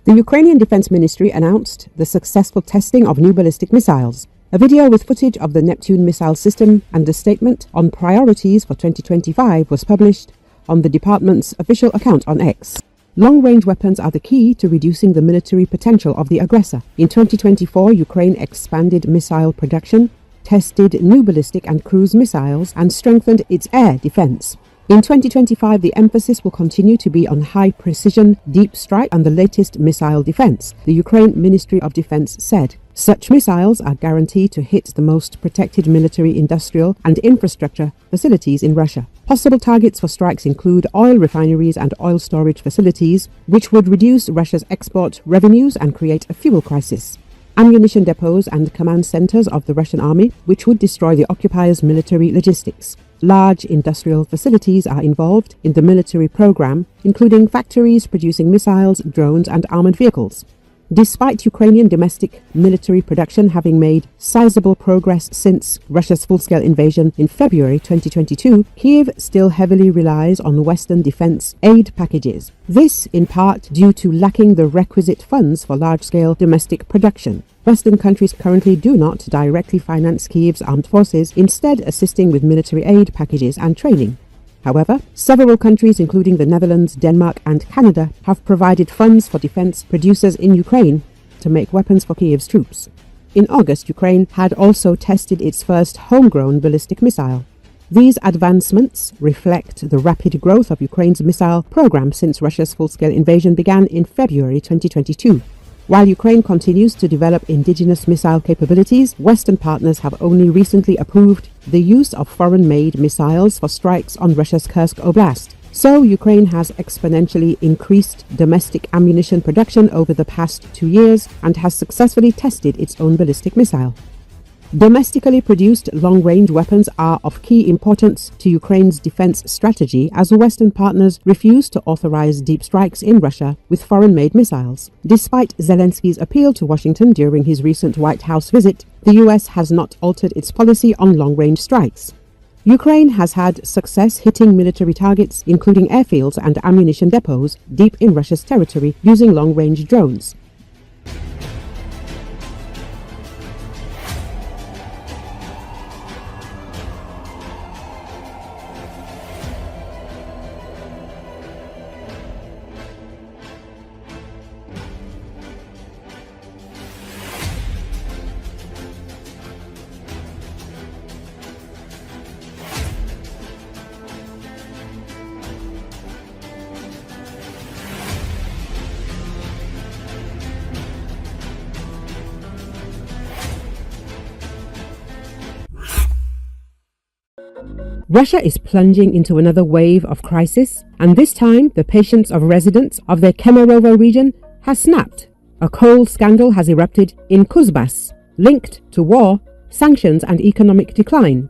The Ukrainian Defence Ministry announced the successful testing of new ballistic missiles. A video with footage of the Neptune missile system and a statement on priorities for 2025 was published on the department's official account on X. Long-range weapons are the key to reducing the military potential of the aggressor. In 2024, Ukraine expanded missile production, tested new ballistic and cruise missiles, and strengthened its air defense. In 2025, the emphasis will continue to be on high-precision, deep strike and the latest missile defense, the Ukraine Ministry of Defense said. Such missiles are guaranteed to hit the most protected military, industrial and infrastructure facilities in Russia. Possible targets for strikes include oil refineries and oil storage facilities, which would reduce Russia's export revenues and create a fuel crisis. Ammunition depots and command centers of the Russian army, which would destroy the occupier's military logistics. Large industrial facilities are involved in the military program, including factories producing missiles, drones and armored vehicles. Despite Ukrainian domestic military production having made sizable progress since Russia's full-scale invasion in February 2022, Kiev still heavily relies on Western defense aid packages. This, in part, due to lacking the requisite funds for large-scale domestic production. Western countries currently do not directly finance Kiev's armed forces, instead assisting with military aid packages and training. However, several countries, including the Netherlands, Denmark and Canada, have provided funds for defense producers in Ukraine to make weapons for Kiev's troops. In August, Ukraine had also tested its first homegrown ballistic missile. These advancements reflect the rapid growth of Ukraine's missile program since Russia's full-scale invasion began in February 2022. While Ukraine continues to develop indigenous missile capabilities, Western partners have only recently approved the use of foreign-made missiles for strikes on Russia's Kherson Oblast. So Ukraine has exponentially increased domestic ammunition production over the past 2 years and has successfully tested its own ballistic missile. Domestically produced long-range weapons are of key importance to Ukraine's defense strategy as Western partners refuse to authorize deep strikes in Russia with foreign-made missiles. Despite Zelenski's appeal to Washington during his recent White House visit, the US has not altered its policy on long-range strikes. Ukraine has had success hitting military targets, including airfields and ammunition depots, deep in Russia's territory using long-range drones. Russia is plunging into another wave of crisis, and this time the patience of residents of the Kemerovo region has snapped. A coal scandal has erupted in Kuzbas, linked to war, sanctions and economic decline.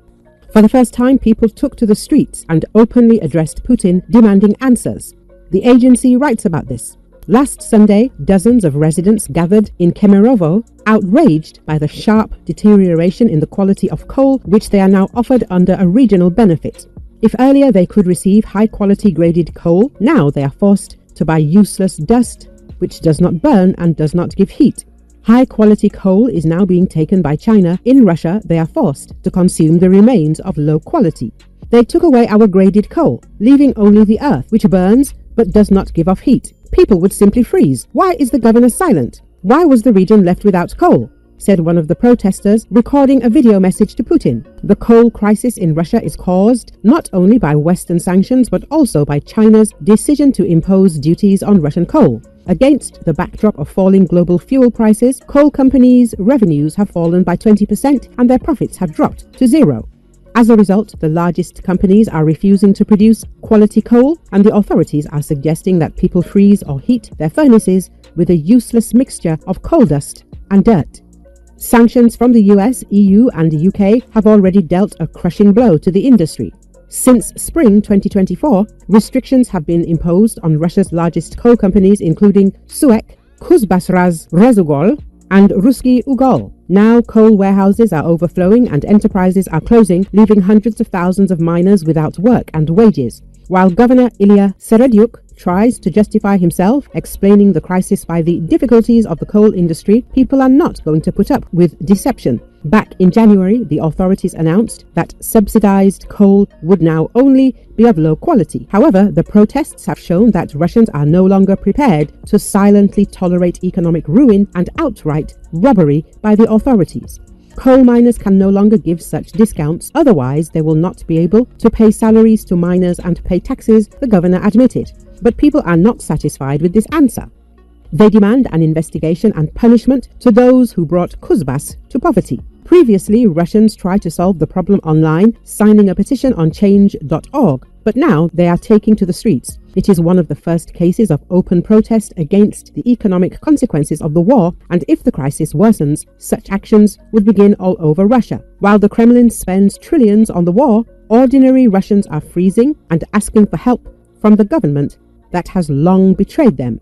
For the first time, people took to the streets and openly addressed Putin, demanding answers. The agency writes about this. Last Sunday, dozens of residents gathered in Kemerovo, outraged by the sharp deterioration in the quality of coal which they are now offered under a regional benefit. If earlier they could receive high-quality graded coal, now they are forced to buy useless dust which does not burn and does not give heat. High-quality coal is now being taken by China. In Russia, they are forced to consume the remains of low quality. They took away our graded coal, leaving only the earth, which burns but does not give off heat. People would simply freeze. Why is the governor silent? Why was the region left without coal? Said one of the protesters, recording a video message to Putin. The coal crisis in Russia is caused not only by Western sanctions but also by China's decision to impose duties on Russian coal. Against the backdrop of falling global fuel prices, coal companies' revenues have fallen by 20% and their profits have dropped to zero. As a result, the largest companies are refusing to produce quality coal, and the authorities are suggesting that people freeze or heat their furnaces with a useless mixture of coal dust and dirt. Sanctions from the US, EU and the UK have already dealt a crushing blow to the industry. Since spring 2024, restrictions have been imposed on Russia's largest coal companies, including Suek, Kuzbassrazregol and Russky Ugol. Now coal warehouses are overflowing and enterprises are closing, leaving hundreds of thousands of miners without work and wages. While Governor Ilya Seredyuk tries to justify himself, explaining the crisis by the difficulties of the coal industry, people are not going to put up with deception. Back in January, the authorities announced that subsidized coal would now only be of low quality. However, the protests have shown that Russians are no longer prepared to silently tolerate economic ruin and outright robbery by the authorities. Coal miners can no longer give such discounts, otherwise they will not be able to pay salaries to miners and pay taxes, the governor admitted. But people are not satisfied with this answer. They demand an investigation and punishment to those who brought Kuzbas to poverty. Previously, Russians tried to solve the problem online, signing a petition on change.org, but now they are taking to the streets. It is one of the first cases of open protest against the economic consequences of the war, and if the crisis worsens, such actions would begin all over Russia. While the Kremlin spends trillions on the war, ordinary Russians are freezing and asking for help from the government that has long betrayed them.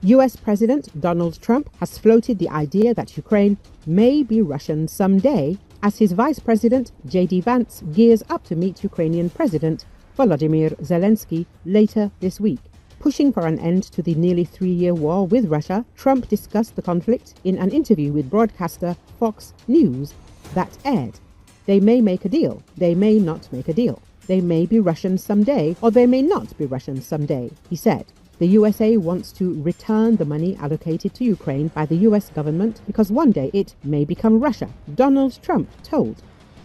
US President Donald Trump has floated the idea that Ukraine may be Russian someday as his Vice President J.D. Vance gears up to meet Ukrainian President Volodymyr Zelensky later this week. Pushing for an end to the nearly 3-year war with Russia, Trump discussed the conflict in an interview with broadcaster Fox News that aired. They may make a deal, they may not make a deal. They may be Russian someday, or they may not be Russian someday, he said. The USA wants to return the money allocated to Ukraine by the US government because one day it may become Russia, Donald Trump told.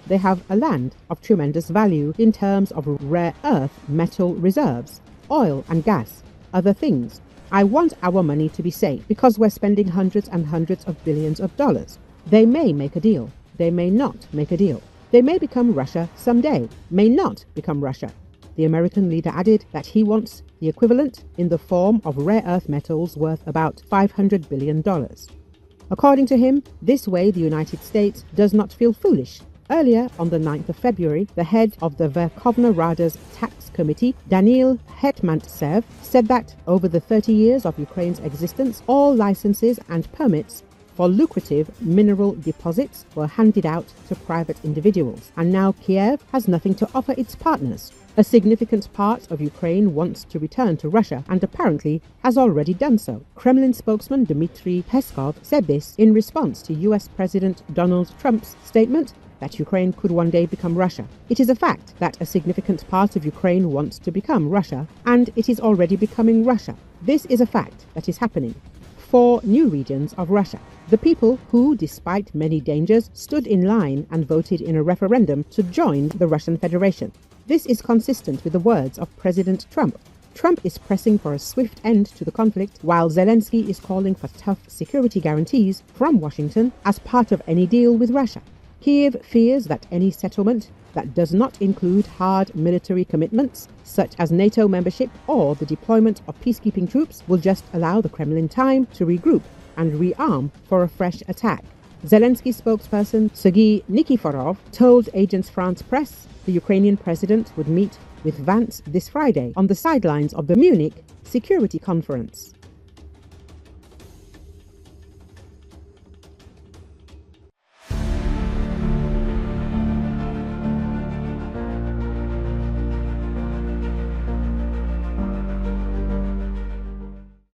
They have a land of tremendous value in terms of rare earth metal reserves, oil and gas, other things. I want our money to be safe because we're spending hundreds and hundreds of billions of dollars. They may make a deal. They may not make a deal. They may become Russia someday, may not become Russia. The American leader added that he wants the equivalent in the form of rare earth metals worth about $500 billion. According to him, this way the United States does not feel foolish. Earlier, on the 9th of February, the head of the Verkhovna Rada's tax committee, Daniil Hetmantsev, said that over the 30 years of Ukraine's existence, all licenses and permits for lucrative mineral deposits were handed out to private individuals, and now Kiev has nothing to offer its partners. A significant part of Ukraine wants to return to Russia and apparently has already done so. Kremlin spokesman Dmitry Peskov said this in response to US President Donald Trump's statement that Ukraine could one day become Russia. It is a fact that a significant part of Ukraine wants to become Russia, and it is already becoming Russia. This is a fact that is happening. 4 new regions of Russia. The people who, despite many dangers, stood in line and voted in a referendum to join the Russian Federation. This is consistent with the words of President Trump. Trump is pressing for a swift end to the conflict, while Zelensky is calling for tough security guarantees from Washington as part of any deal with Russia. Kyiv fears that any settlement that does not include hard military commitments, such as NATO membership or the deployment of peacekeeping troops, will just allow the Kremlin time to regroup and rearm for a fresh attack. Zelensky spokesperson Sergei Nikiforov told Agence France Presse the Ukrainian president would meet with Vance this Friday on the sidelines of the Munich Security Conference.